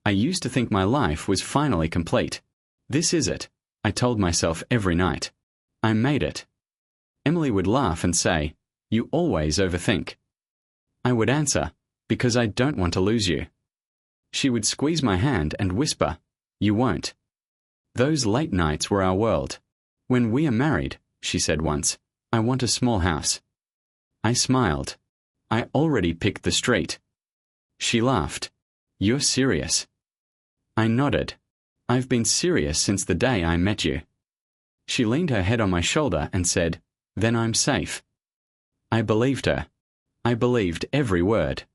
I used to think my life was finally complete. This is it, I told myself every night. I made it. Emily would laugh and say, "You always overthink." I would answer, "Because I don't want to lose you." She would squeeze my hand and whisper, "You won't." Those late nights were our world. "When we are married," she said once, "I want a small house." I smiled. "I already picked the street." She laughed. "You're serious." I nodded. "I've been serious since the day I met you." She leaned her head on my shoulder and said, "Then I'm safe." I believed her. I believed every word.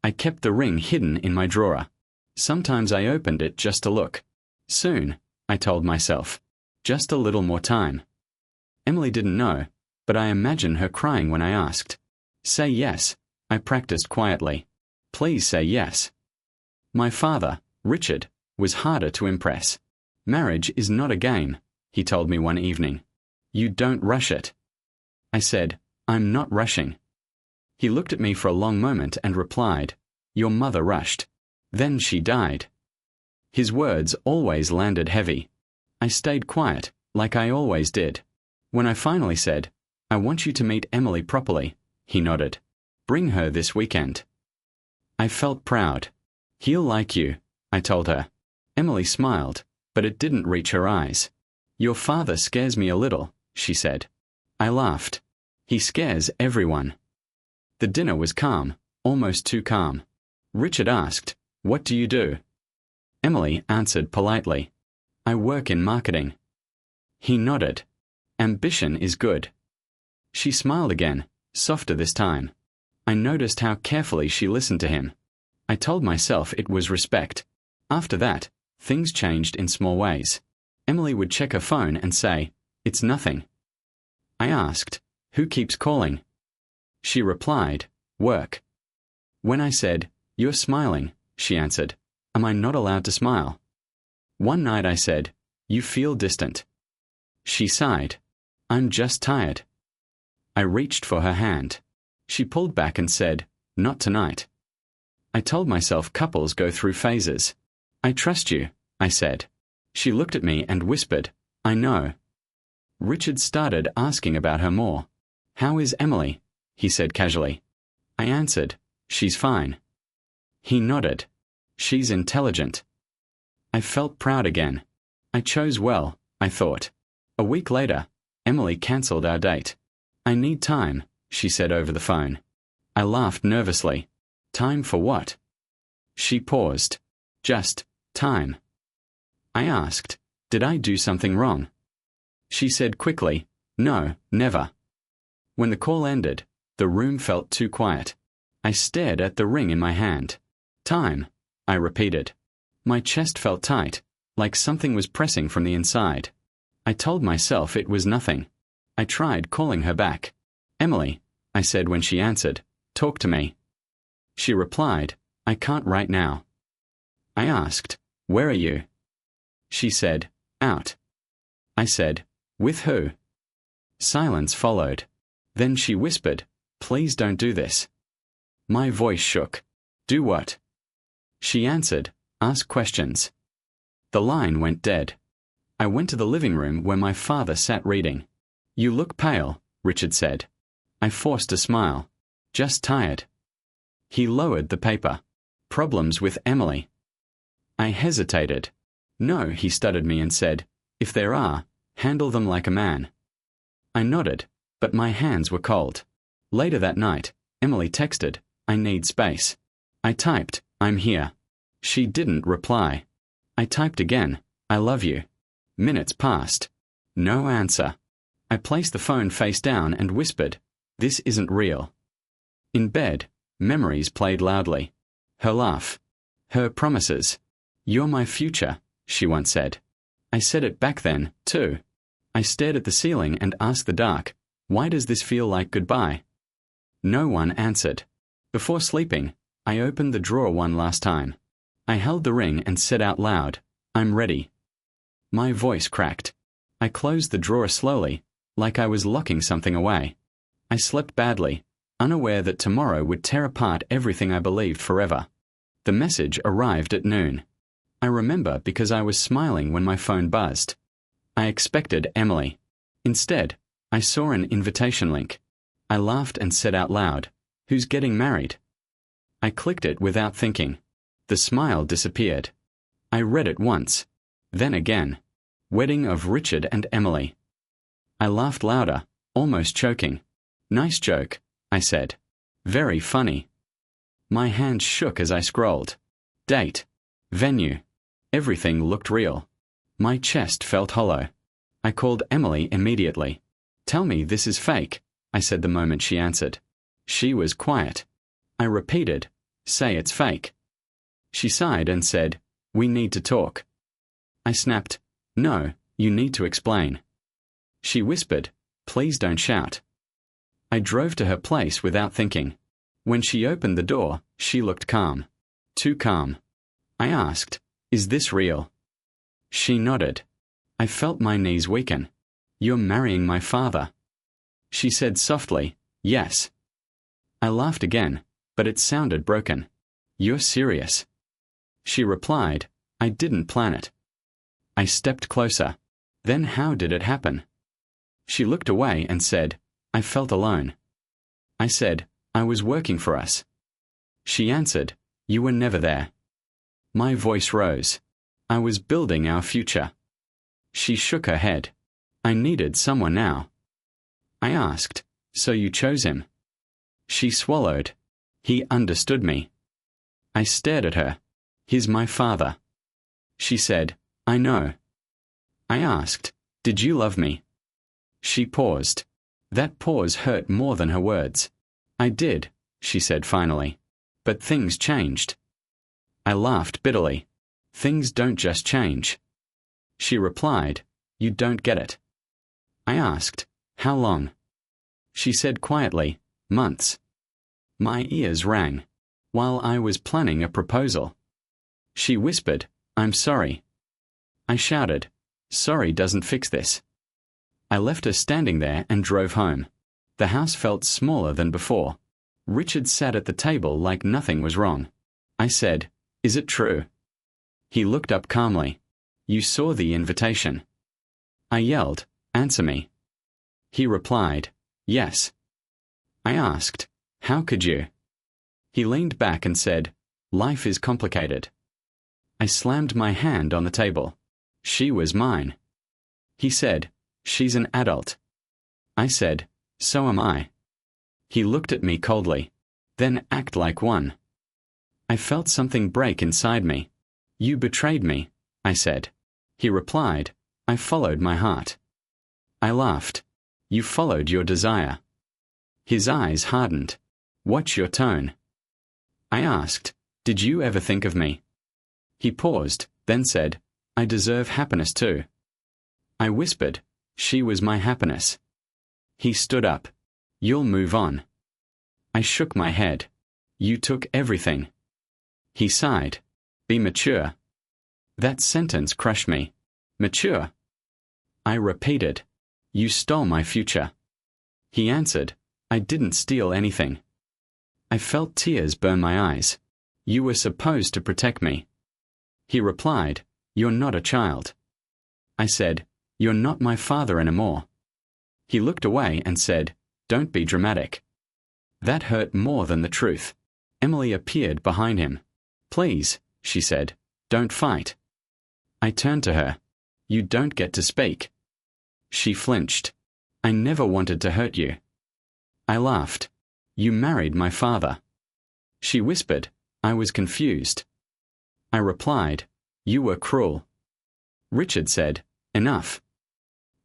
I kept the ring hidden in my drawer. Sometimes I opened it just to look. Soon, I told myself. Just a little more time. Emily didn't know, but I imagined her crying when I asked. "Say yes," I practiced quietly. "Please say yes." My father, Richard, was harder to impress. "Marriage is not a game," he told me one evening. "You don't rush it." I said, "I'm not rushing." He looked at me for a long moment and replied, "Your mother rushed. Then she died." His words always landed heavy. I stayed quiet, like I always did. When I finally said, "I want you to meet Emily properly," he nodded. "Bring her this weekend." I felt proud. "He'll like you," I told her. Emily smiled, but it didn't reach her eyes. "Your father scares me a little," she said. I laughed. "He scares everyone." The dinner was calm, almost too calm. Richard asked, "What do you do?" Emily answered politely, "I work in marketing." He nodded. "Ambition is good." She smiled again, softer this time. I noticed how carefully she listened to him. I told myself it was respect. After that, things changed in small ways. Emily would check her phone and say, "It's nothing." I asked, "Who keeps calling?" She replied, "Work." When I said, "You're smiling," she answered, "Am I not allowed to smile?" One night I said, "You feel distant." She sighed, "I'm just tired." I reached for her hand. She pulled back and said, "Not tonight." I told myself couples go through phases. "I trust you," I said. She looked at me and whispered, "I know." Richard started asking about her more. "How is Emily?" he said casually. I answered, "She's fine." He nodded. "She's intelligent." I felt proud again. I chose well, I thought. A week later, Emily cancelled our date. "I need time," she said over the phone. I laughed nervously. "Time for what?" She paused. "Just time." I asked, "Did I do something wrong?" She said quickly, "No, never." When the call ended, the room felt too quiet. I stared at the ring in my hand. "Time," I repeated. My chest felt tight, like something was pressing from the inside. I told myself it was nothing. I tried calling her back. "Emily," I said when she answered, "talk to me." She replied, "I can't right now." I asked, "Where are you?" She said, "Out." I said, "With who?" Silence followed. Then she whispered, "Please don't do this." My voice shook. "Do what?" She answered, "Ask questions." The line went dead. I went to the living room where my father sat reading. "You look pale," Richard said. I forced a smile. "Just tired." He lowered the paper. "Problems with Emily." I hesitated. "No," he stuttered me and said, "If there are, handle them like a man." I nodded, but my hands were cold. Later that night, Emily texted, "I need space." I typed, "I'm here." She didn't reply. I typed again, "I love you." Minutes passed. No answer. I placed the phone face down and whispered, "This isn't real." In bed, memories played loudly. Her laugh. Her promises. "You're my future," she once said. I said it back then, too. I stared at the ceiling and asked the dark, "Why does this feel like goodbye?" No one answered. Before sleeping, I opened the drawer one last time. I held the ring and said out loud, "I'm ready." My voice cracked. I closed the drawer slowly, like I was locking something away. I slept badly, unaware that tomorrow would tear apart everything I believed forever. The message arrived at noon. I remember because I was smiling when my phone buzzed. I expected Emily. Instead, I saw an invitation link. I laughed and said out loud, "Who's getting married?" I clicked it without thinking. The smile disappeared. I read it once, then again. Wedding of Richard and Emily. I laughed louder, almost choking. "Nice joke," I said. "Very funny." My hands shook as I scrolled. Date. Venue. Everything looked real. My chest felt hollow. I called Emily immediately. "Tell me this is fake," I said the moment she answered. She was quiet. I repeated, "Say it's fake." She sighed and said, "We need to talk." I snapped, "No, you need to explain." She whispered, "Please don't shout." I drove to her place without thinking. When she opened the door, she looked calm. Too calm. I asked, "Is this real?" She nodded. I felt my knees weaken. "You're marrying my father." She said softly, "Yes." I laughed again, but it sounded broken. "You're serious?" She replied, "I didn't plan it." I stepped closer. "Then how did it happen?" She looked away and said, "I felt alone." I said, "I was working for us." She answered, "You were never there." My voice rose. "I was building our future." She shook her head. "I needed someone now." I asked, "So you chose him?" She swallowed. "He understood me." I stared at her. "He's my father." She said, "I know." I asked, "Did you love me?" She paused. That pause hurt more than her words. "I did," she said finally. "But things changed." I laughed bitterly. "Things don't just change." She replied, "You don't get it." I asked, "How long?" She said quietly, "Months." My ears rang. While I was planning a proposal. She whispered, "I'm sorry." I shouted, "Sorry doesn't fix this." I left her standing there and drove home. The house felt smaller than before. Richard sat at the table like nothing was wrong. I said, "Is it true?" He looked up calmly. "You saw the invitation." I yelled, "Answer me." He replied, "Yes." I asked, "How could you?" He leaned back and said, "Life is complicated." I slammed my hand on the table. She was mine. He said, "She's an adult." I said, "So am I." He looked at me coldly. "Then act like one." I felt something break inside me. "You betrayed me," I said. He replied, "I followed my heart." I laughed. "You followed your desire." His eyes hardened. "What's your tone?" I asked, "Did you ever think of me?" He paused, then said, "I deserve happiness too." I whispered, "She was my happiness." He stood up. "You'll move on." I shook my head. "You took everything." He sighed. "Be mature." That sentence crushed me. Mature? I repeated, "You stole my future." He answered, "I didn't steal anything." I felt tears burn my eyes. "You were supposed to protect me." He replied, "You're not a child." I said, "You're not my father anymore." He looked away and said, "Don't be dramatic." That hurt more than the truth. Emily appeared behind him. "Please," she said, "don't fight." I turned to her. "You don't get to speak." She flinched. "I never wanted to hurt you." I laughed. "You married my father." She whispered, "I was confused." I replied, "You were cruel." Richard said, "Enough."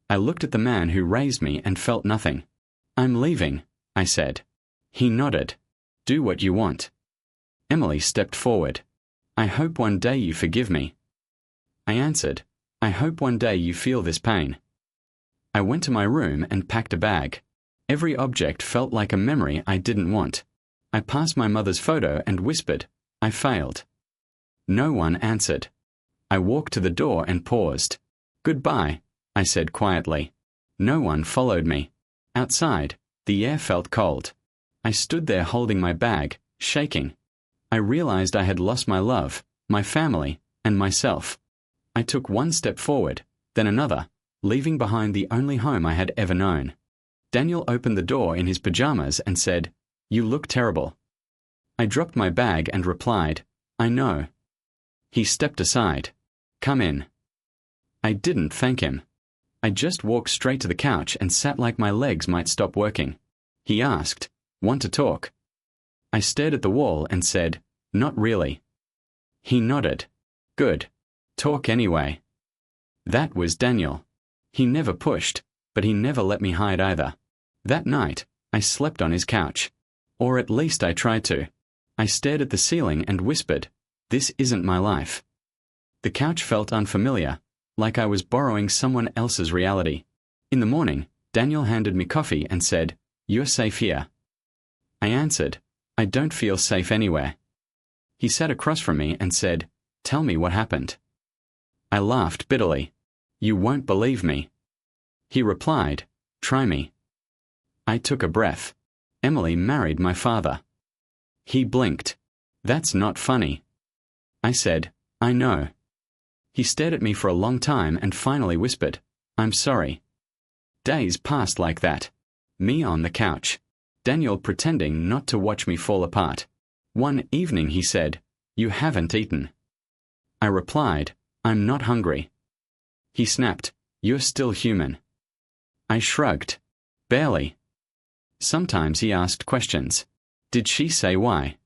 I looked at the man who raised me and felt nothing. "I'm leaving," I said. He nodded. "Do what you want." Emily stepped forward. "I hope one day you forgive me." I answered, "I hope one day you feel this pain." I went to my room and packed a bag. Every object felt like a memory I didn't want. I passed my mother's photo and whispered, "I failed." No one answered. I walked to the door and paused. "Goodbye," I said quietly. No one followed me. Outside, the air felt cold. I stood there holding my bag, shaking. I realized I had lost my love, my family, and myself. I took one step forward, then another, leaving behind the only home I had ever known. Daniel opened the door in his pajamas and said, "You look terrible." I dropped my bag and replied, "I know." He stepped aside. "Come in." I didn't thank him. I just walked straight to the couch and sat like my legs might stop working. He asked, "Want to talk?" I stared at the wall and said, "Not really." He nodded. "Good. Talk anyway." That was Daniel. He never pushed, but he never let me hide either. That night, I slept on his couch. Or at least I tried to. I stared at the ceiling and whispered, "This isn't my life." The couch felt unfamiliar, like I was borrowing someone else's reality. In the morning, Daniel handed me coffee and said, "You're safe here." I answered, "I don't feel safe anywhere." He sat across from me and said, "Tell me what happened." I laughed bitterly. "You won't believe me." He replied, "Try me." I took a breath. Emily married my father. He blinked. "That's not funny." I said, "I know." He stared at me for a long time and finally whispered, "I'm sorry." Days passed like that. Me on the couch. Daniel pretending not to watch me fall apart. One evening he said, "You haven't eaten." I replied, "I'm not hungry." He snapped, "You're still human." I shrugged. "Barely." Sometimes he asked questions. Did she say why?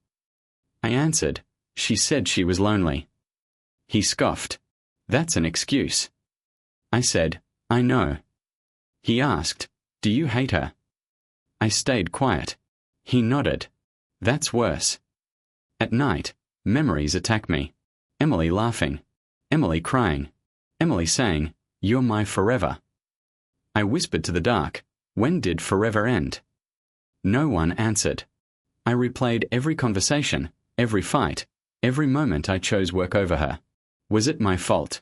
I answered, "She said she was lonely." He scoffed. "That's an excuse." I said, "I know." He asked, "Do you hate her?" I stayed quiet. He nodded. "That's worse." At night, memories attack me. Emily laughing. Emily crying. Emily saying, "You're my forever." I whispered to the dark, "When did forever end?" No one answered. I replayed every conversation, every fight, every moment I chose work over her. Was it my fault?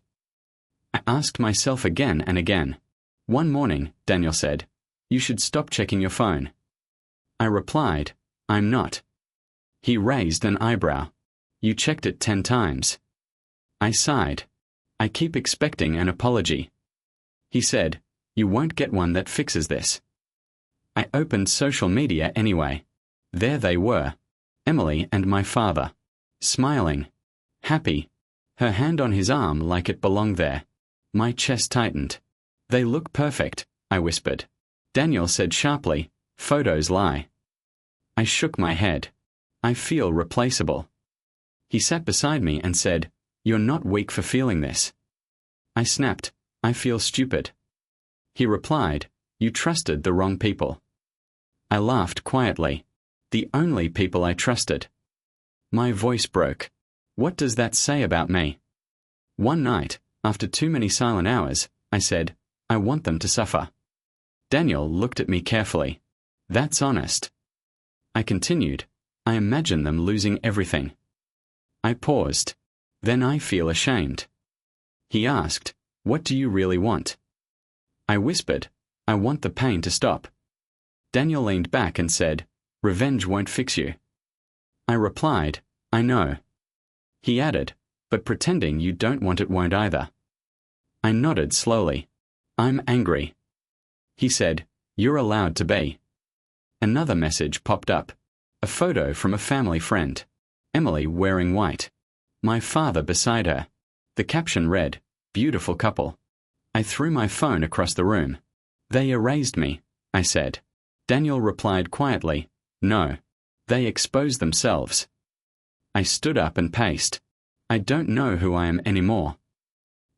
I asked myself again and again. One morning, Daniel said, "You should stop checking your phone." I replied, "I'm not." He raised an eyebrow. "You checked it 10 times. I sighed. "I keep expecting an apology." He said, "You won't get one that fixes this." I opened social media anyway. There they were, Emily and my father, smiling, happy, her hand on his arm like it belonged there. My chest tightened. "They look perfect," I whispered. Daniel said sharply, "Photos lie." I shook my head. "I feel replaceable." He sat beside me and said, "You're not weak for feeling this." I snapped, "I feel stupid." He replied, "You trusted the wrong people." I laughed quietly. The only people I trusted. My voice broke. What does that say about me? One night, after too many silent hours, I said, "I want them to suffer." Daniel looked at me carefully. "That's honest." I continued, "I imagine them losing everything." I paused. "Then I feel ashamed." He asked, "What do you really want?" I whispered, "I want the pain to stop." Daniel leaned back and said, "Revenge won't fix you." I replied, "I know." He added, "But pretending you don't want it won't either." I nodded slowly. "I'm angry." He said, "You're allowed to be." Another message popped up. A photo from a family friend. Emily wearing white. My father beside her. The caption read, "Beautiful couple." I threw my phone across the room. "They erased me," I said. Daniel replied quietly, "No. They exposed themselves." I stood up and paced. "I don't know who I am anymore."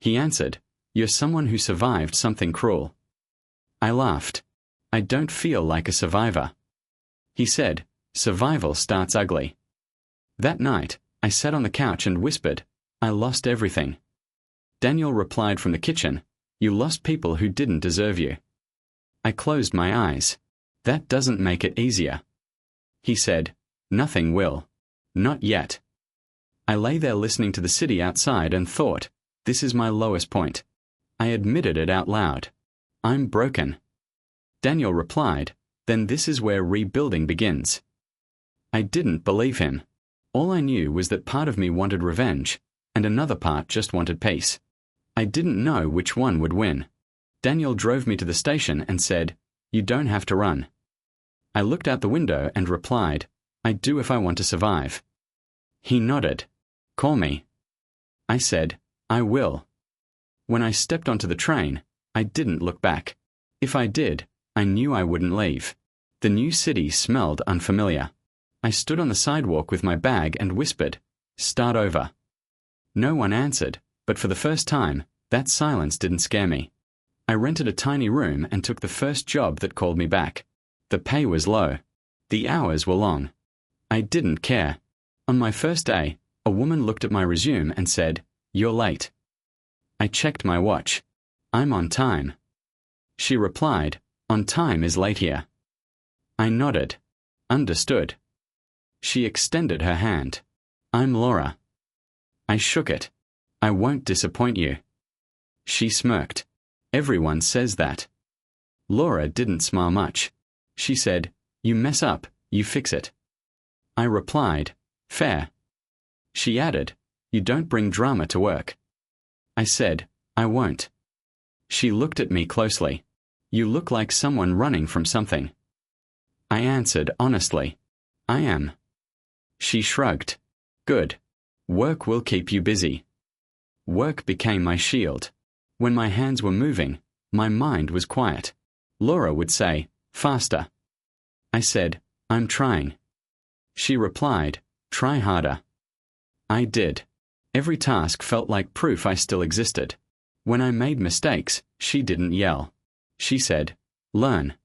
He answered, "You're someone who survived something cruel." I laughed. "I don't feel like a survivor." He said, "Survival starts ugly." That night, I sat on the couch and whispered, "I lost everything." Daniel replied from the kitchen, "You lost people who didn't deserve you." I closed my eyes. "That doesn't make it easier." He said, "Nothing will. Not yet." I lay there listening to the city outside and thought, this is my lowest point. I admitted it out loud. I'm broken. Daniel replied, "Then this is where rebuilding begins." I didn't believe him. All I knew was that part of me wanted revenge, and another part just wanted peace. I didn't know which one would win. Daniel drove me to the station and said, "You don't have to run." I looked out the window and replied, "I do if I want to survive." He nodded. "Call me." I said, "I will." When I stepped onto the train, I didn't look back. If I did, I knew I wouldn't leave. The new city smelled unfamiliar. I stood on the sidewalk with my bag and whispered, "Start over." No one answered, but for the first time, that silence didn't scare me. I rented a tiny room and took the first job that called me back. The pay was low. The hours were long. I didn't care. On my first day, a woman looked at my resume and said, "You're late." I checked my watch. "I'm on time." She replied, "On time is late here." I nodded. Understood. She extended her hand. "I'm Laura." I shook it. "I won't disappoint you." She smirked. "Everyone says that." Laura didn't smile much. She said, "You mess up, you fix it." I replied, "Fair." She added, "You don't bring drama to work." I said, "I won't." She looked at me closely. "You look like someone running from something." I answered honestly, "I am." She shrugged. "Good. Work will keep you busy." Work became my shield. When my hands were moving, my mind was quiet. Laura would say, "Faster." I said, "I'm trying." She replied, "Try harder." I did. Every task felt like proof I still existed. When I made mistakes, she didn't yell. She said, "Learn."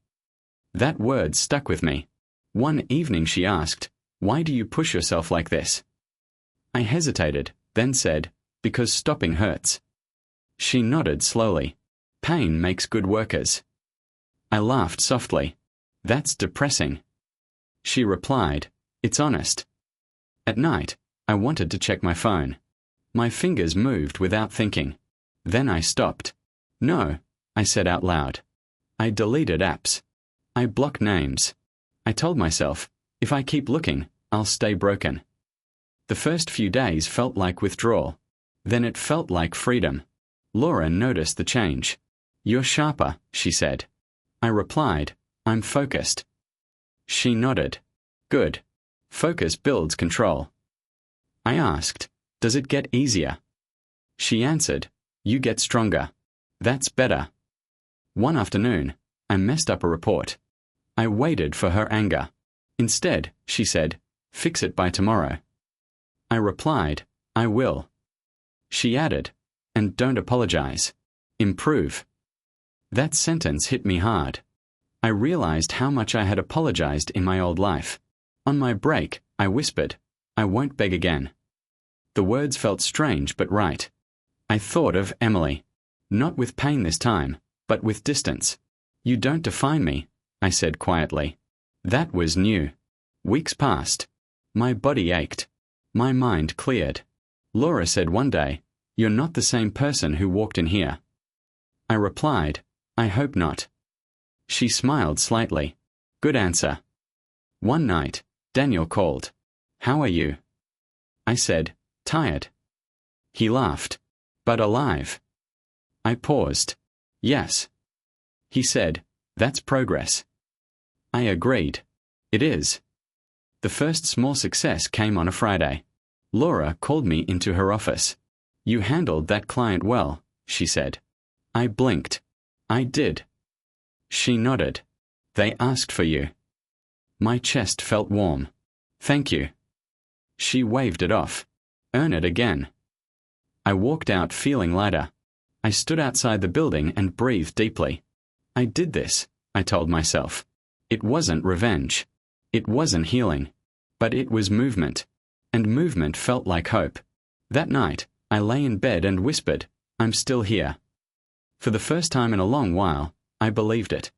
That word stuck with me. One evening she asked, "Why do you push yourself like this?" I hesitated, then said, "Because stopping hurts." She nodded slowly. "Pain makes good workers." I laughed softly. "That's depressing." She replied, "It's honest." At night, I wanted to check my phone. My fingers moved without thinking. Then I stopped. "No," I said out loud. I deleted apps. I blocked names. I told myself, if I keep looking, I'll stay broken. The first few days felt like withdrawal. Then it felt like freedom. Laura noticed the change. "You're sharper," she said. I replied, "I'm focused." She nodded. "Good. Focus builds control." I asked, "Does it get easier?" She answered, "You get stronger. That's better." One afternoon, I messed up a report. I waited for her anger. Instead, she said, "Fix it by tomorrow." I replied, "I will." She added, "And don't apologize. Improve." That sentence hit me hard. I realized how much I had apologized in my old life. On my break, I whispered, "I won't beg again." The words felt strange but right. I thought of Emily. Not with pain this time, but with distance. "You don't define me," I said quietly. That was new. Weeks passed. My body ached. My mind cleared. Laura said one day, "You're not the same person who walked in here." I replied, "I hope not." She smiled slightly. "Good answer." One night, Daniel called. "How are you?" I said, "Tired." He laughed. "But alive." I paused. "Yes." He said, "That's progress." I agreed. "It is." The first small success came on a Friday. Laura called me into her office. "You handled that client well," she said. I blinked. "I did." She nodded. "They asked for you." My chest felt warm. "Thank you." She waved it off. "Earn it again." I walked out feeling lighter. I stood outside the building and breathed deeply. I did this, I told myself. It wasn't revenge. It wasn't healing. But it was movement. And movement felt like hope. That night, I lay in bed and whispered, "I'm still here." For the first time in a long while, I believed it.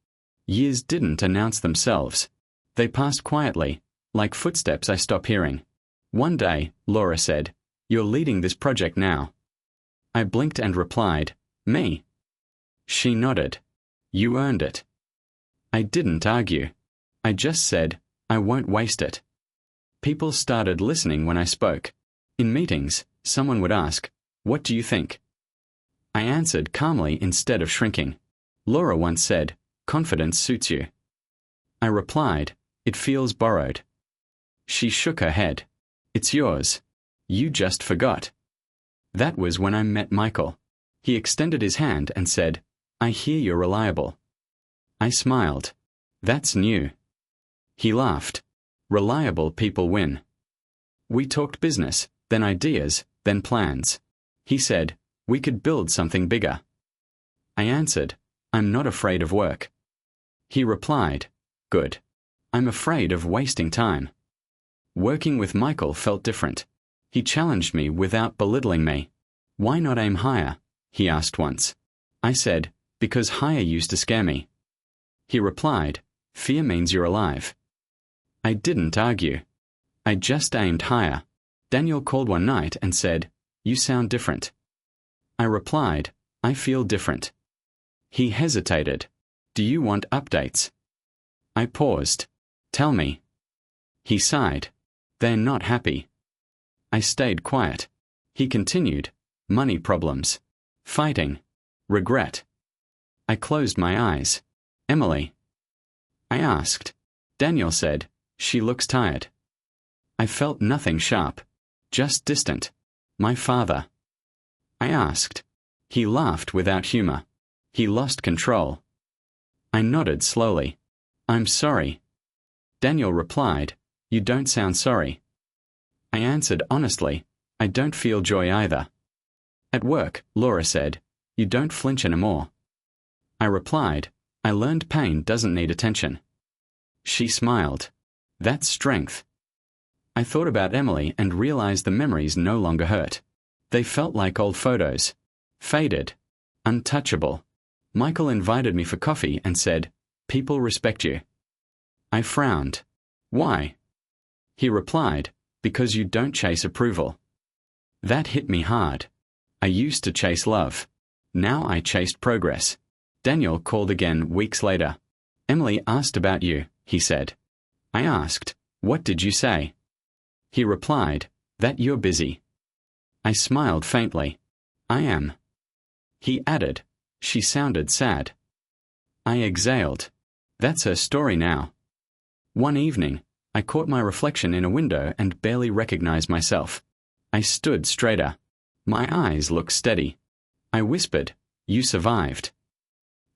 Years didn't announce themselves. They passed quietly, like footsteps I stopped hearing. One day, Laura said, "You're leading this project now." I blinked and replied, "Me?" She nodded. "You earned it." I didn't argue. I just said, "I won't waste it." People started listening when I spoke. In meetings, Someone would ask, "What do you think?" I answered calmly instead of shrinking. Laura once said, "Confidence suits you." I replied, "It feels borrowed." She shook her head. "It's yours. You just forgot." That was when I met Michael. He extended his hand and said, "I hear you're reliable." I smiled. "That's new." He laughed. "Reliable people win." We talked business, then ideas, then plans. He said, "We could build something bigger." I answered, "I'm not afraid of work." He replied, "Good. I'm afraid of wasting time." Working with Michael felt different. He challenged me without belittling me. "Why not aim higher?" he asked once. I said, "Because higher used to scare me." He replied, "Fear means you're alive." I didn't argue. I just aimed higher. Daniel called one night and said, "You sound different." I replied, "I feel different." He hesitated. "Do you want updates?" I paused. "Tell me." He sighed. "They're not happy." I stayed quiet. He continued, "Money problems. Fighting. Regret." I closed my eyes. "Emily?" I asked. Daniel said, "She looks tired." I felt nothing sharp. Just distant. "My father." I asked. He laughed without humor. He lost control. I nodded slowly. "I'm sorry." Daniel replied, "You don't sound sorry." I answered honestly, "I don't feel joy either." At work, Laura said, "You don't flinch anymore." I replied, "I learned pain doesn't need attention." She smiled. "That's strength." I thought about Emily and realized the memories no longer hurt. They felt like old photos. Faded. Untouchable. Michael invited me for coffee and said, "People respect you." I frowned. "Why?" He replied, "Because you don't chase approval." That hit me hard. I used to chase love. Now I chased progress. Daniel called again weeks later. "Emily asked about you," he said. I asked, "What did you say?" He replied, "That you're busy." I smiled faintly. "I am." He added, "She sounded sad." I exhaled. That's her story now. One evening, I caught my reflection in a window and barely recognized myself. I stood straighter. My eyes looked steady. I whispered, "You survived."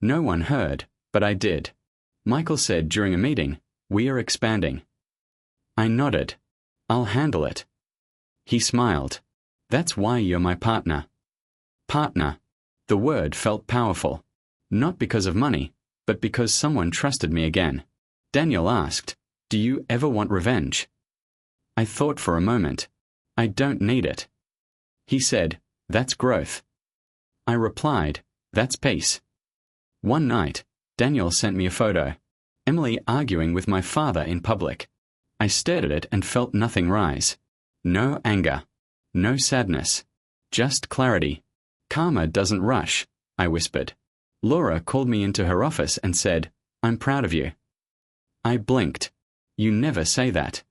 No one heard, but I did. Michael said during a meeting, "We are expanding." I nodded. "I'll handle it." He smiled. "That's why you're my partner." Partner. The word felt powerful. Not because of money, but because someone trusted me again. Daniel asked, "Do you ever want revenge?" I thought for a moment. "I don't need it." He said, "That's growth." I replied, "That's peace." One night, Daniel sent me a photo. Emily arguing with my father in public. I stared at it and felt nothing rise. No anger. No sadness. Just clarity. "Karma doesn't rush," I whispered. Laura called me into her office and said, "I'm proud of you." I blinked. "You never say that."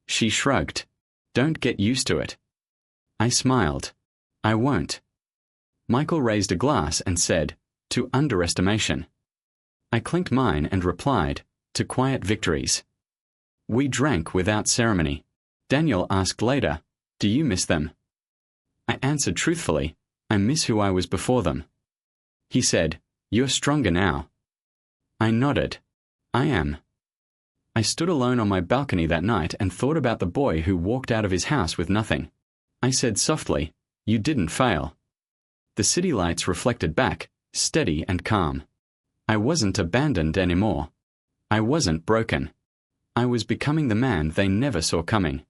She shrugged. "Don't get used to it." I smiled. "I won't." Michael raised a glass and said, "To underestimation." I clinked mine and replied, "To quiet victories." We drank without ceremony. Daniel asked later, "Do you miss them?" I answered truthfully, "I miss who I was before them." He said, "You're stronger now." I nodded. "I am." I stood alone on my balcony that night and thought about the boy who walked out of his house with nothing. I said softly, "You didn't fail." The city lights reflected back, steady and calm. I wasn't abandoned anymore. I wasn't broken. I was becoming the man they never saw coming.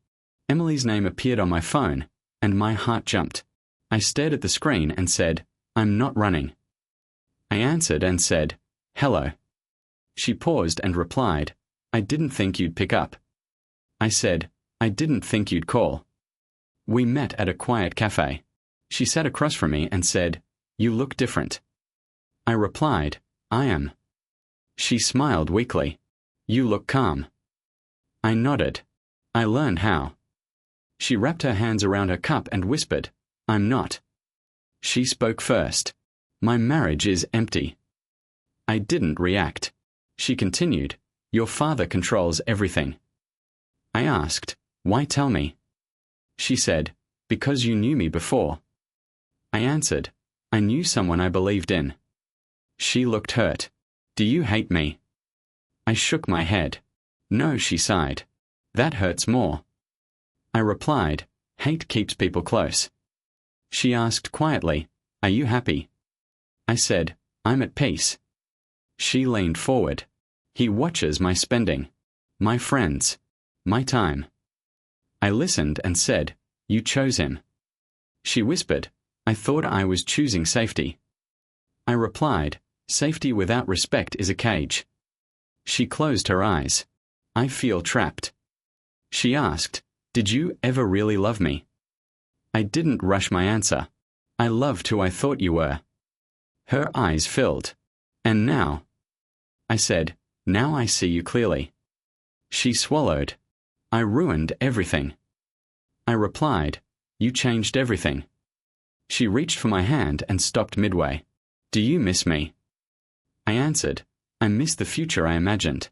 Emily's name appeared on my phone, and my heart jumped. I stared at the screen and said, "I'm not running." I answered and said, "Hello." She paused and replied, "I didn't think you'd pick up." I said, "I didn't think you'd call." We met at a quiet cafe. She sat across from me and said, "You look different." I replied, "I am." She smiled weakly. "You look calm." I nodded. "I learned how." She wrapped her hands around her cup and whispered, "I'm not." She spoke first. "My marriage is empty." I didn't react. She continued, "Your father controls everything." I asked, "Why tell me?" She said, "Because you knew me before." I answered, "I knew someone I believed in." She looked hurt. "Do you hate me?" I shook my head. "No," she sighed. "That hurts more." I replied, "Hate keeps people close." She asked quietly, "Are you happy?" I said, "I'm at peace." She leaned forward. "He watches my spending. My friends. My time." I listened and said, "You chose him." She whispered, "I thought I was choosing safety." I replied, "Safety without respect is a cage." She closed her eyes. "I feel trapped." She asked, "Did you ever really love me?" I didn't rush my answer. "I loved who I thought you were." Her eyes filled. "And now?" I said, "Now I see you clearly." She swallowed. "I ruined everything." I replied, "You changed everything." She reached for my hand and stopped midway. "Do you miss me?" I answered, "I miss the future I imagined."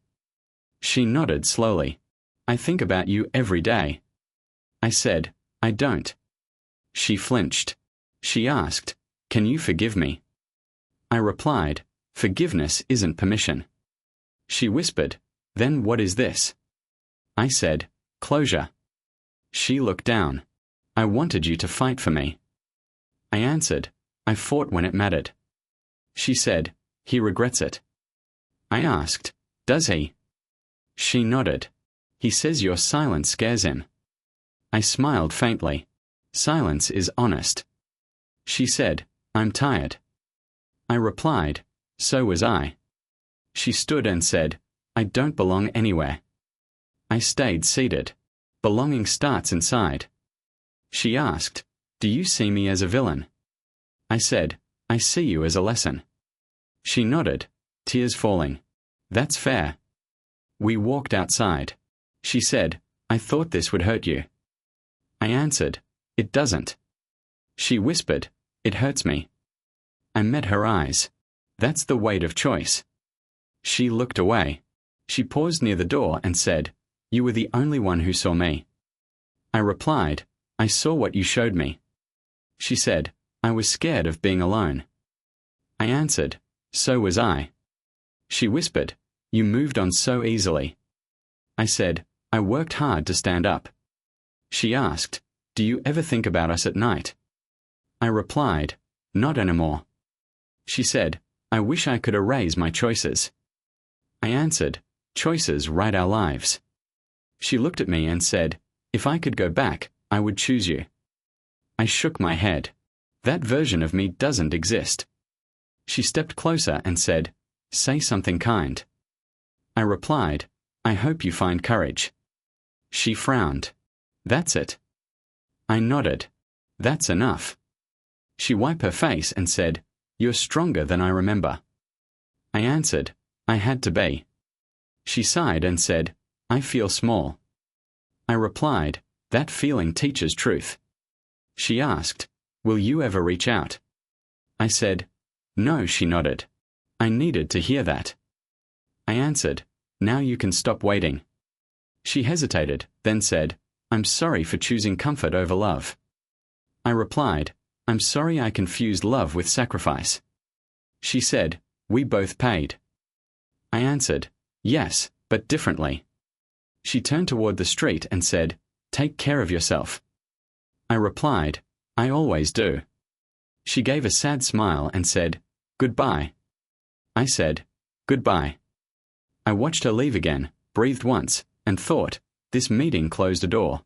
She nodded slowly. "I think about you every day." I said, "I don't." She flinched. She asked, "Can you forgive me?" I replied, "Forgiveness isn't permission." She whispered, "Then what is this?" I said, "Closure." She looked down. "I wanted you to fight for me." I answered, "I fought when it mattered." She said, "He regrets it." I asked, "Does he?" She nodded. "He says your silence scares him." I smiled faintly. "Silence is honest." She said, "I'm tired." I replied, "So was I." She stood and said, "I don't belong anywhere." I stayed seated. Belonging starts inside. She asked, "Do you see me as a villain?" I said, "I see you as a lesson." She nodded, tears falling. "That's fair." We walked outside. She said, "I thought this would hurt you." I answered, "It doesn't." She whispered, "It hurts me." I met her eyes. "That's the weight of choice." She looked away. She paused near the door and said, "You were the only one who saw me." I replied, "I saw what you showed me." She said, "I was scared of being alone." I answered, "So was I." She whispered, "You moved on so easily." I said, "I worked hard to stand up." She asked, "Do you ever think about us at night?" I replied, "Not anymore." She said, "I wish I could erase my choices." I answered, "Choices write our lives." She looked at me and said, "If I could go back, I would choose you." I shook my head. "That version of me doesn't exist." She stepped closer and said, "Say something kind." I replied, "I hope you find courage." She frowned. "That's it." I nodded. "That's enough." She wiped her face and said, "You're stronger than I remember." I answered, "I had to be." She sighed and said, "I feel small." I replied, "That feeling teaches truth." She asked, "Will you ever reach out?" I said, "No," she nodded. I needed to hear that. I answered, "Now you can stop waiting." She hesitated, then said, "I'm sorry for choosing comfort over love." I replied, "I'm sorry I confused love with sacrifice." She said, "We both paid." I answered, "Yes, but differently." She turned toward the street and said, "Take care of yourself." I replied, "I always do." She gave a sad smile and said, "Goodbye." I said, "Goodbye." I watched her leave again, breathed once, and thought, this meeting closed a door.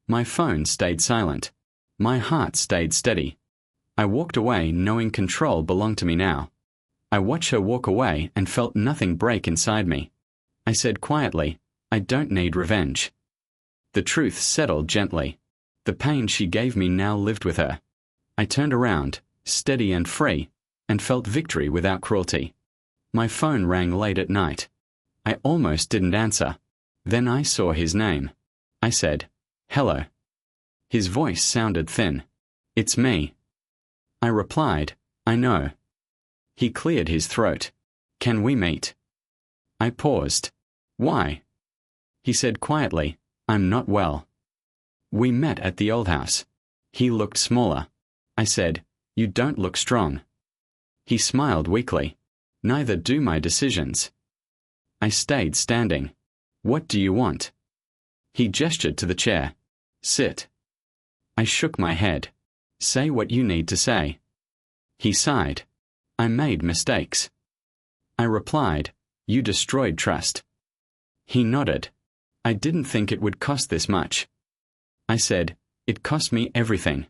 My phone stayed silent. My heart stayed steady. I walked away knowing control belonged to me now. I watched her walk away and felt nothing break inside me. I said quietly, "I don't need revenge." The truth settled gently. The pain she gave me now lived with her. I turned around, steady and free, and felt victory without cruelty. My phone rang late at night. I almost didn't answer. Then I saw his name. I said, "Hello." His voice sounded thin. "It's me." I replied, "I know." He cleared his throat. "Can we meet?" I paused. "Why?" He said quietly, "I'm not well." We met at the old house. He looked smaller. I said, "You don't look strong." He smiled weakly. "Neither do my decisions." I stayed standing. "What do you want?" He gestured to the chair. "Sit." I shook my head. "Say what you need to say." He sighed. "I made mistakes." I replied, "You destroyed trust." He nodded. "I didn't think it would cost this much." I said, "It cost me everything."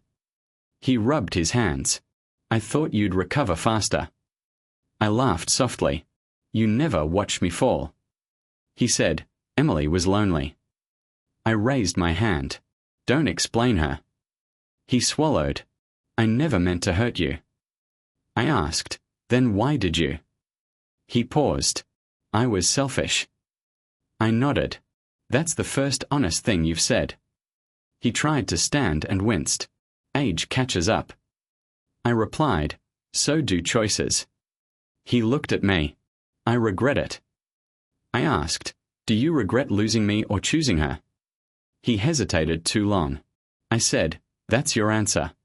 He rubbed his hands. "I thought you'd recover faster." I laughed softly. "You never watched me fall." He said, "Emily was lonely." I raised my hand. "Don't explain her." He swallowed. "I never meant to hurt you." I asked, "Then why did you?" He paused. "I was selfish." I nodded. "That's the first honest thing you've said." He tried to stand and winced. "Age catches up." I replied, "So do choices." He looked at me. "I regret it." I asked, "Do you regret losing me or choosing her?" He hesitated too long. I said, "That's your answer."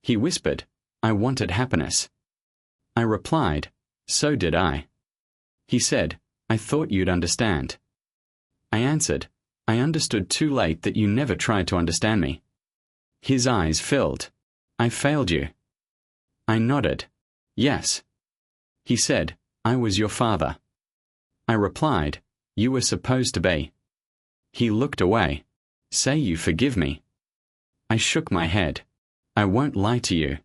He whispered, "I wanted happiness." I replied, "So did I." He said, "I thought you'd understand." I answered, "I understood too late that you never tried to understand me." His eyes filled. "I failed you." I nodded. "Yes." He said, "I was your father." I replied, "You were supposed to be." He looked away. "Say you forgive me." I shook my head. "I won't lie to you."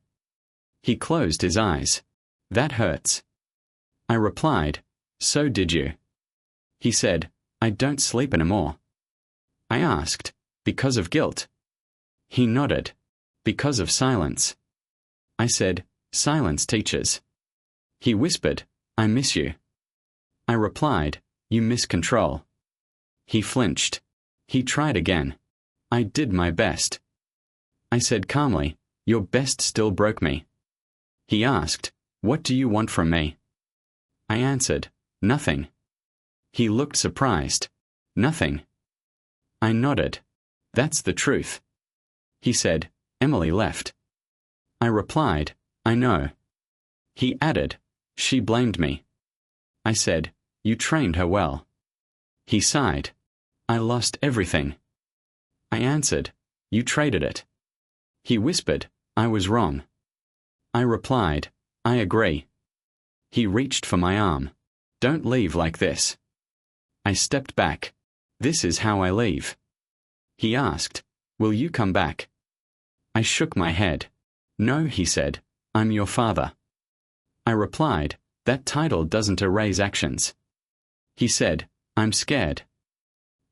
He closed his eyes. "That hurts." I replied, "So did you." He said, "I don't sleep anymore." I asked, "Because of guilt?" He nodded. "Because of silence." I said, "Silence teaches." He whispered, "I miss you." I replied, "You miss control." He flinched. He tried again. "I did my best." I said calmly, "Your best still broke me." He asked, "What do you want from me?" I answered, "Nothing." He looked surprised. "Nothing?" I nodded. "That's the truth." He said, "Emily left." I replied, "I know." He added, "She blamed me." I said, "You trained her well." He sighed. "I lost everything." I answered, "You traded it." He whispered, "I was wrong." I replied, "I agree." He reached for my arm. "Don't leave like this." I stepped back. "This is how I leave." He asked, "Will you come back?" I shook my head. "No," he said, "I'm your father." I replied, "That title doesn't erase actions." He said, "I'm scared."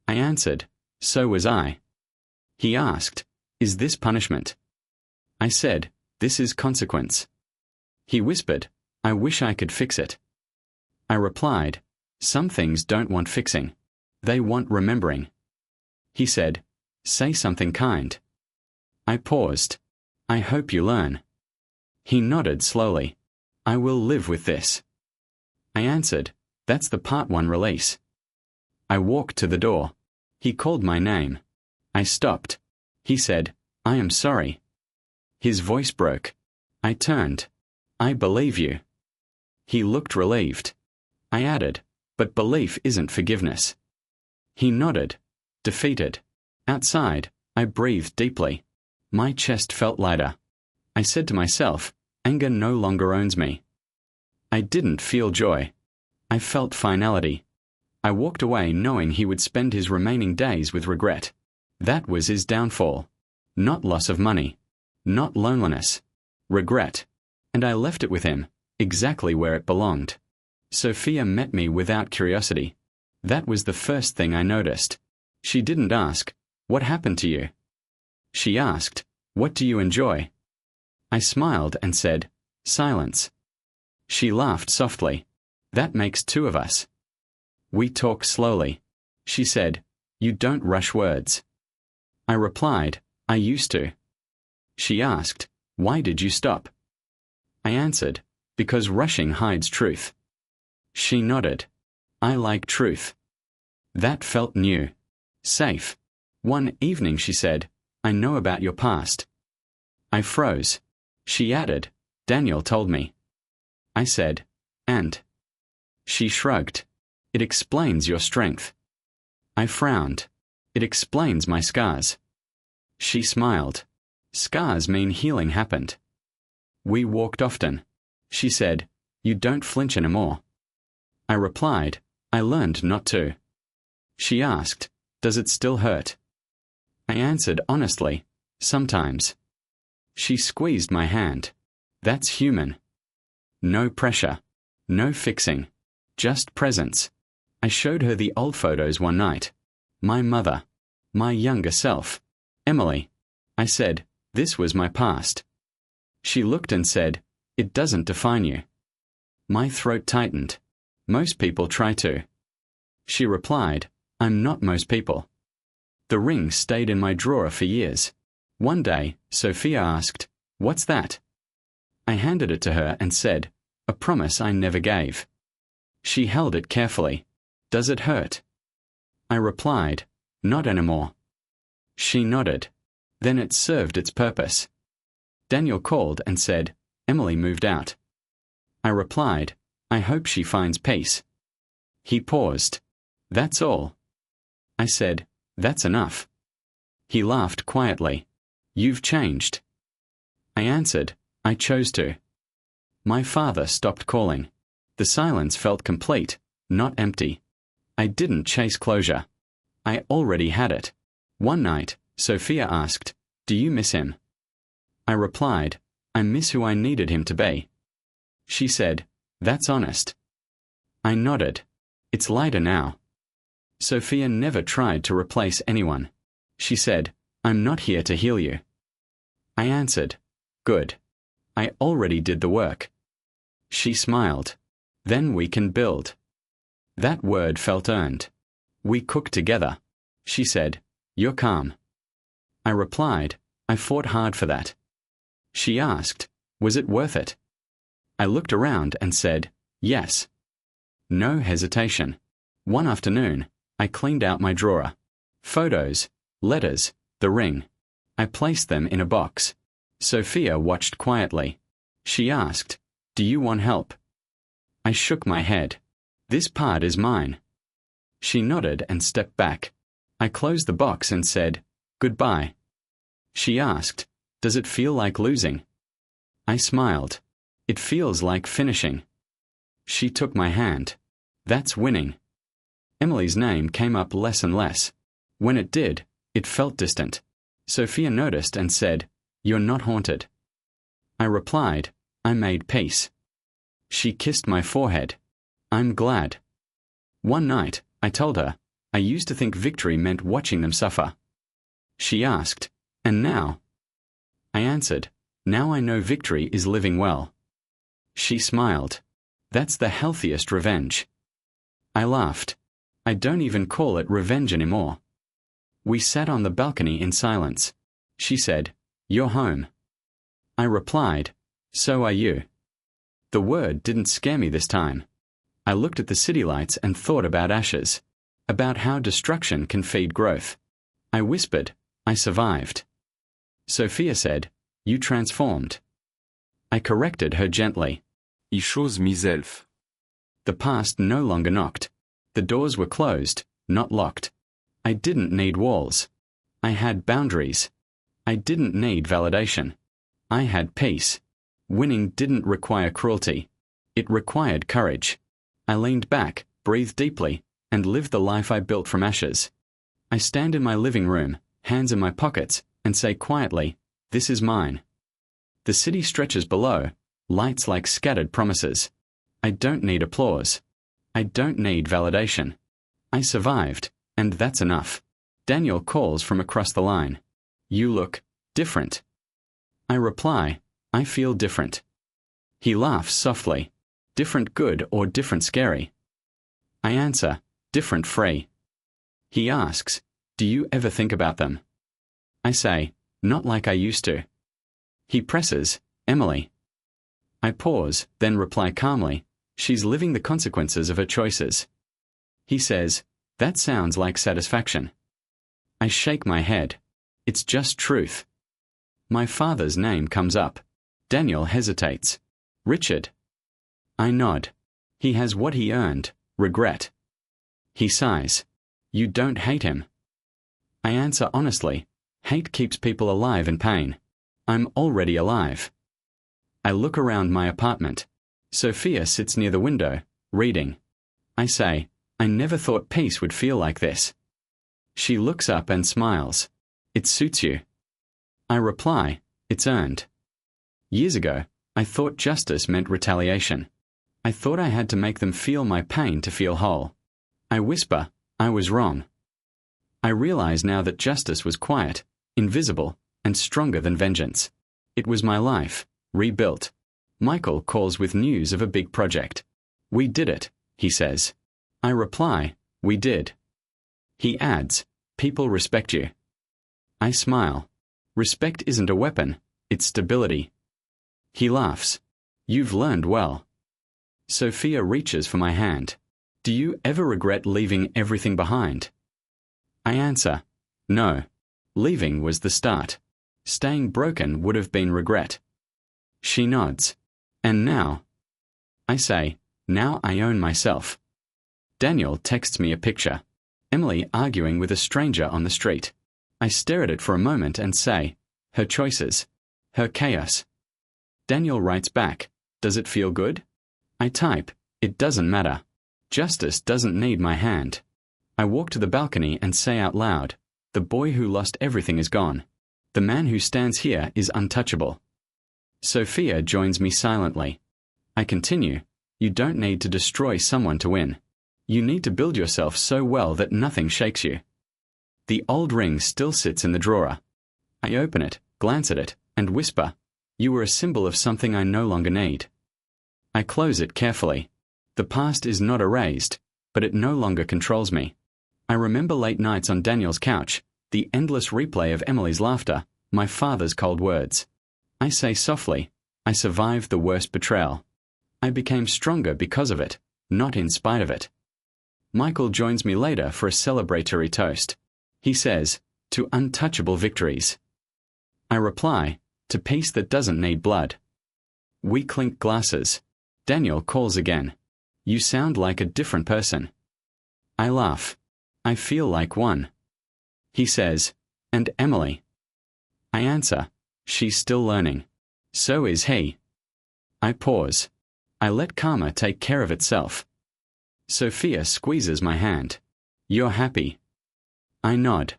I answered, "So was I." He asked, "Is this punishment?" I said, "This is consequence." He whispered, "I wish I could fix it." I replied, "Some things don't want fixing. They want remembering." He said, "Say something kind." I paused. "I hope you learn." He nodded slowly. "I will live with this." I answered, "That's the part one release." I walked to the door. He called my name. I stopped. He said, "I am sorry." His voice broke. I turned. "I believe you." He looked relieved. I added, "But belief isn't forgiveness." He nodded. Defeated. Outside, I breathed deeply. My chest felt lighter. I said to myself, anger no longer owns me. I didn't feel joy. I felt finality. I walked away knowing he would spend his remaining days with regret. That was his downfall. Not loss of money. Not loneliness. Regret. And I left it with him, exactly where it belonged. Sophia met me without curiosity. That was the first thing I noticed. She didn't ask, "What happened to you?" She asked, "What do you enjoy?" I smiled and said, "Silence." She laughed softly. "That makes two of us." We talked slowly. She said, "You don't rush words." I replied, I used to. She asked, why did you stop? I answered, because rushing hides truth. She nodded. I like truth. That felt new. Safe. One evening she said, I know about your past. I froze. She added, Daniel told me. I said, and? She shrugged. It explains your strength. I frowned. It explains my scars. She smiled. Scars mean healing happened. We walked often. She said, you don't flinch anymore. I replied, I learned not to. She asked, does it still hurt? I answered honestly, sometimes. She squeezed my hand. That's human. No pressure. No fixing. Just presence. I showed her the old photos one night. My mother. My younger self. Emily. I said, this was my past. She looked and said, it doesn't define you. My throat tightened. Most people try to. She replied, I'm not most people. The ring stayed in my drawer for years. One day, Sophia asked, what's that? I handed it to her and said, a promise I never gave. She held it carefully. Does it hurt? I replied, not anymore. She nodded. Then it served its purpose. Daniel called and said, Emily moved out. I replied, I hope she finds peace. He paused. That's all. I said, that's enough. He laughed quietly. You've changed. I answered, I chose to. My father stopped calling. The silence felt complete, not empty. I didn't chase closure. I already had it. One night, Sophia asked, do you miss him? I replied, I miss who I needed him to be. She said, that's honest. I nodded. It's lighter now. Sophia never tried to replace anyone. She said, I'm not here to heal you. I answered, good. I already did the work. She smiled. Then we can build. That word felt earned. We cooked together. She said, you're calm. I replied, I fought hard for that. She asked, was it worth it? I looked around and said, yes. No hesitation. One afternoon, I cleaned out my drawer. Photos, letters, the ring. I placed them in a box. Sophia watched quietly. She asked, do you want help? I shook my head. This part is mine. She nodded and stepped back. I closed the box and said, goodbye. She asked, does it feel like losing? I smiled. It feels like finishing. She took my hand. That's winning. Emily's name came up less and less. When it did, it felt distant. Sophia noticed and said, you're not haunted. I replied, I made peace. She kissed my forehead. I'm glad. One night, I told her, I used to think victory meant watching them suffer. She asked, and now? I answered, now I know victory is living well. She smiled. That's the healthiest revenge. I laughed. I don't even call it revenge anymore. We sat on the balcony in silence. She said, you're home. I replied, so are you. The word didn't scare me this time. I looked at the city lights and thought about ashes, about how destruction can feed growth. I whispered, I survived. Sophia said, you transformed. I corrected her gently. Ich chose myself. The past no longer knocked. The doors were closed, not locked. I didn't need walls. I had boundaries. I didn't need validation. I had peace. Winning didn't require cruelty. It required courage. I leaned back, breathed deeply, and lived the life I built from ashes. I stand in my living room, hands in my pockets, and say quietly, this is mine. The city stretches below, lights like scattered promises. I don't need applause. I don't need validation. I survived, and that's enough. Daniel calls from across the line. You look different. I reply, I feel different. He laughs softly. Different good or different scary? I answer, different free. He asks, do you ever think about them? I say, Not like I used to. He presses, Emily. I pause, then reply calmly, she's living the consequences of her choices. He says, that sounds like satisfaction. I shake my head. It's just truth. My father's name comes up. Daniel hesitates. Richard. I nod. He has what he earned, regret. He sighs. You don't hate him. I answer honestly, hate keeps people alive in pain. I'm already alive. I look around my apartment. Sophia sits near the window, reading. I say, I never thought peace would feel like this. She looks up and smiles. It suits you. I reply, it's earned. Years ago, I thought justice meant retaliation. I thought I had to make them feel my pain to feel whole. I whisper, I was wrong. I realize now that justice was quiet, invisible, and stronger than vengeance. It was my life, rebuilt. Michael calls with news of a big project. We did it, he says. I reply, we did. He adds, people respect you. I smile. Respect isn't a weapon, it's stability. He laughs. You've learned well. Sophia reaches for my hand. Do you ever regret leaving everything behind? I answer, no. Leaving was the start. Staying broken would have been regret. She nods. And now? I say, now I own myself. Daniel texts me a picture. Emily arguing with a stranger on the street. I stare at it for a moment and say, her choices. Her chaos. Daniel writes back, does it feel good? I type, it doesn't matter. Justice doesn't need my hand. I walk to the balcony and say out loud, the boy who lost everything is gone. The man who stands here is untouchable. Sophia joins me silently. I continue, you don't need to destroy someone to win. You need to build yourself so well that nothing shakes you. The old ring still sits in the drawer. I open it, glance at it, and whisper, you were a symbol of something I no longer need. I close it carefully. The past is not erased, but it no longer controls me. I remember late nights on Daniel's couch, the endless replay of Emily's laughter, my father's cold words. I say softly, I survived the worst betrayal. I became stronger because of it, not in spite of it. Michael joins me later for a celebratory toast. He says, to untouchable victories. I reply, to peace that doesn't need blood. We clink glasses. Daniel calls again. You sound like a different person. I laugh. I feel like one. He says, and Emily? I answer, she's still learning. So is he. I pause. I let karma take care of itself. Sophia squeezes my hand. You're happy. I nod.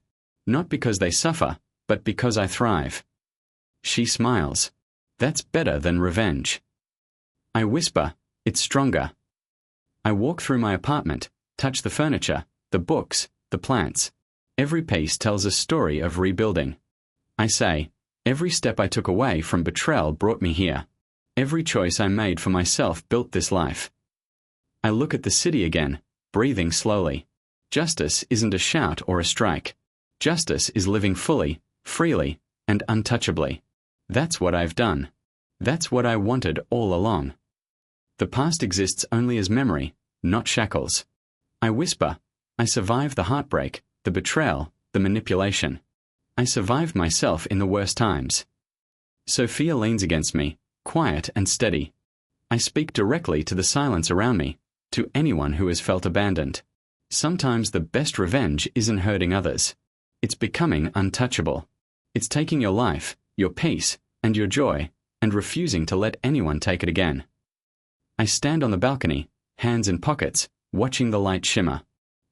Not because they suffer, but because I thrive. She smiles. That's better than revenge. I whisper, it's stronger. I walk through my apartment, touch the furniture, the books, the plants. Every piece tells a story of rebuilding. I say, every step I took away from betrayal brought me here. Every choice I made for myself built this life. I look at the city again, breathing slowly. Justice isn't a shout or a strike. Justice is living fully, freely, and untouchably. That's what I've done. That's what I wanted all along. The past exists only as memory, not shackles. I whisper, I survived the heartbreak, the betrayal, the manipulation. I survived myself in the worst times. Sophia leans against me, quiet and steady. I speak directly to the silence around me, to anyone who has felt abandoned. Sometimes the best revenge isn't hurting others. It's becoming untouchable. It's taking your life, your peace, and your joy, and refusing to let anyone take it again. I stand on the balcony, hands in pockets, watching the light shimmer.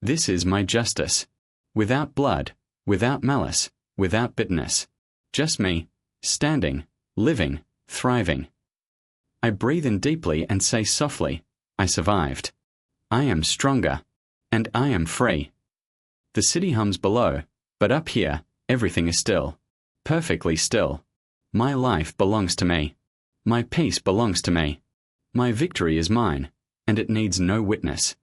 This is my justice. Without blood, without malice, without bitterness. Just me, standing, living, thriving. I breathe in deeply and say softly, I survived. I am stronger. And I am free. The city hums below, but up here, everything is still. Perfectly still. My life belongs to me. My peace belongs to me. My victory is mine, and it needs no witness.